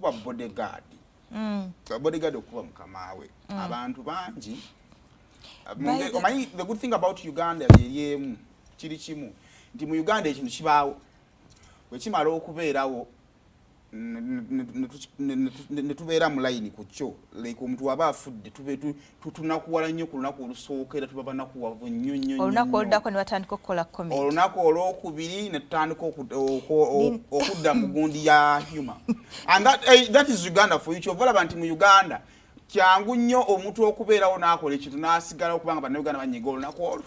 kuba bodyguard. Bodyguard okuba mukamawe. Abantu bangi. The good thing about Uganda yemu kiri kimu. Nti mu Uganda ekintu kibaawo. Bwe kimala okubeerawo ne tubeera mu line ku kyo like omuntu waba afudde tunakuwala nnyo ku lunaku olusookera tuba banakuwavu nnyo nnyo olunaku oludako ne batandika okukola comedy olunaku olwokubiri ne tutandika okudda mu gundi ya humor and that is Uganda for you kyovalaba nti mu Uganda kyangu nnyo omuntu okubeerawo n'akola ekintu n'asigala okubanga bannayuganda banyiga olunaku olwo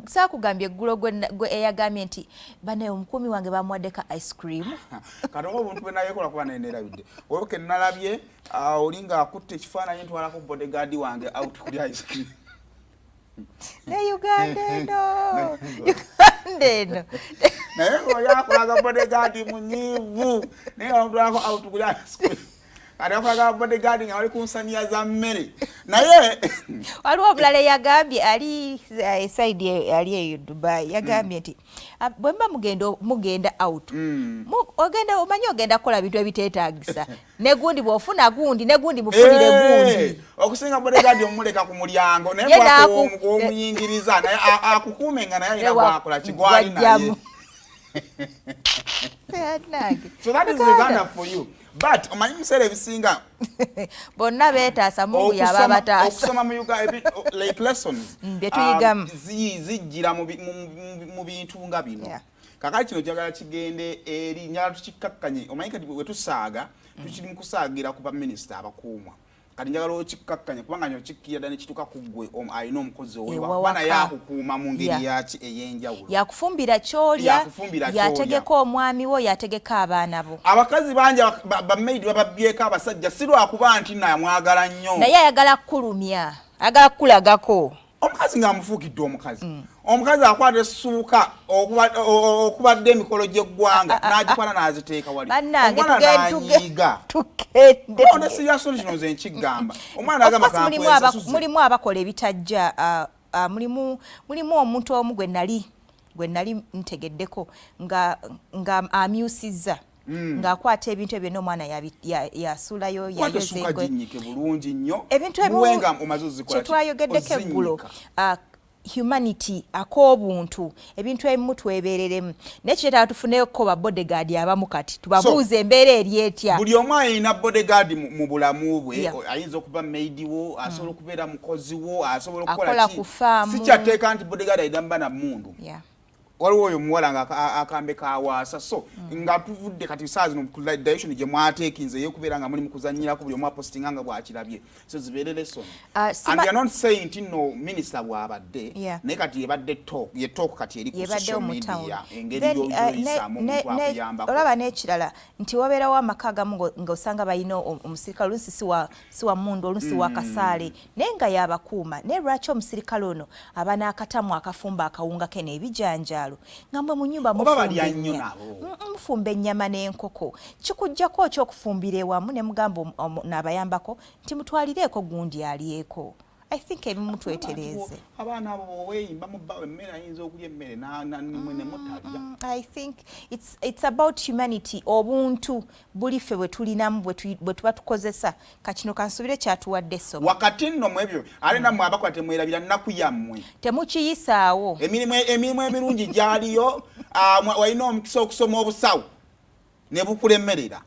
saakugambye eggulo gwe eyagambye nti banaye omukuumi wange bamuwaddeko ice cream kati omuntu bwe nayekola kuba naye neerabidde olwo ke nalabye oli ng'akutte ekifaananyi ntwalako bodyguard wange out kuli ice cream ne Uganda eno naye ng'olyakolaga bodyguard munyiivu naye nga ntwalako out kuli ice cream Arafaga bodyguard nga wali kunsaniya za mmere naye waliwo omulala yagambye ali side ali eyo Dubai yagambye nti bwemba mugenda out ogenda omanyi ogenda kola bintu ebiteetaagisa ne gundi bwofuna gundi ne gundi bufunire gundi okusinga bodyguard omuleka ku mulyango naye omuyingiriza naye akukuume nga naye bwakola kigwali naye so that is Uganda for you. But omanyi musere bisinga bonna beetaasa mungu yaba bataasa okusoma mu Uganda like lessons byetuyigamu zijjira mu bintu nga bino kakati kino kyagala kigende eri nyala tukikakkanye omanyi kati bwe tusaaga tukiri mu kusaagira ku baminisita abakuumwa kati njagala okikkakkanye kubanga nyo kikkira ne kituka ku ggwe alina omukozi owewa bana yakukuuma mu ngeri yaki ey'enjawulo yakufumbira kyolya yategeka omwami wo yategeka abaana bo abakazi bangi bamaidi bababyeko abasajja si lwakuba nti namwagala nnyo naye ayagala kukulumya ayagala kukulagako omukazi ng'amufuukidde omukazi akwata essuuka okubadde emikolo gy'eggwanga n'agikwala n'aziteeka wali omwana n'anyiiga ona siriyasoni kino nze nkigamba omwana agamba kankwesasu mulimu abakola ebitajja mulimu omuntu omu gwe nali ntegeddeko nga amyusizza ng'akwata ebintu ebyo n'omwana yasuulayo yagezeegwe bulungi nnyo ebintu kye twayogeddeko eggulo humanity ak'obuntu ebintu ebimu twebereremu nekireetala tufuneyoko ba bodyguard abamu kati tubabuuza embeera eri etya buli omu alina bodyguard mu bulamu bwe ayinza okuba maidi wo asobola okubeera mukozi wo asobola okukola ki sikyateeka nti bodyguard ayina mba na mmundu waliwo oyo muwala nga akambe kawaasa so nga tuvudde kati saa zino direction gye mwateekinze y'okubeera nga muli mu kuzannyirako buli omu apostinga nga bw'akirabye so zibeere lesson and you're not saying nti no minister bw'abadde naye kati yebadde talk kati eri ku social media engeri y'oyisaamu omuntu akuyambako olaba n'ekirala nti wabeerawo amaka agamu ng'osanga balina omusirikale oluusi si wa mmundu oluusi wa kasaale naye nga y'abakuuma naye lwaki omusirikale ono aba n'akatamu akafumba akawunga ke n'ebijanja ngambwe mu nnyumba mufumba ennyama n'enkoko kikujjako okyokufumbira ewamu ne mugamba n'abayambako nti mutwalireeko gundi alyeko I think ebimu twetereeze abaana abo bweyimba mu bbawe emmere ayinza okulya emmere nimwe ne mutalya I think it's about humanity obuntu buli ffe bwe tulinamu bwe tuba tukozesa kakino kansubire kyatuwadde essomo wakati nno mu ebyo ate nammwe abakola temwerabira nnaku yammwe temukiyisaawo emirimu emirungi gyaliyo walina omukisa okusoma obusawo ne bukulemerera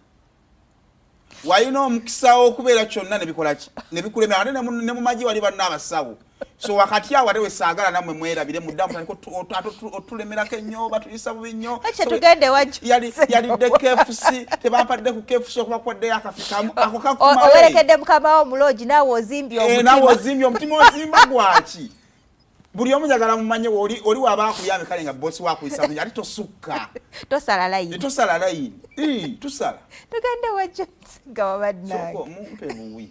walina omukisa okubeera kyonna nebikola ki nebikulemera ate ne mu magi wali banna abasawo so wakati awo ate wesaagala nammwe mwerabire muddamu otulemerako ennyo batuyisa bubi nnyo yalidde KFC tebampadde ku KFC okuba kwaddeyo akafikamu ako kakuma owerekedde mukamawo omuloogi naawe ozimbye omutima ozimba gwaki buli omu njagala mumanye oli waba akuyambe kale nga bosi wakuyisa bulungi ate tosukka tosala layini tusala tugende wajja nga wabadde mumpe buwi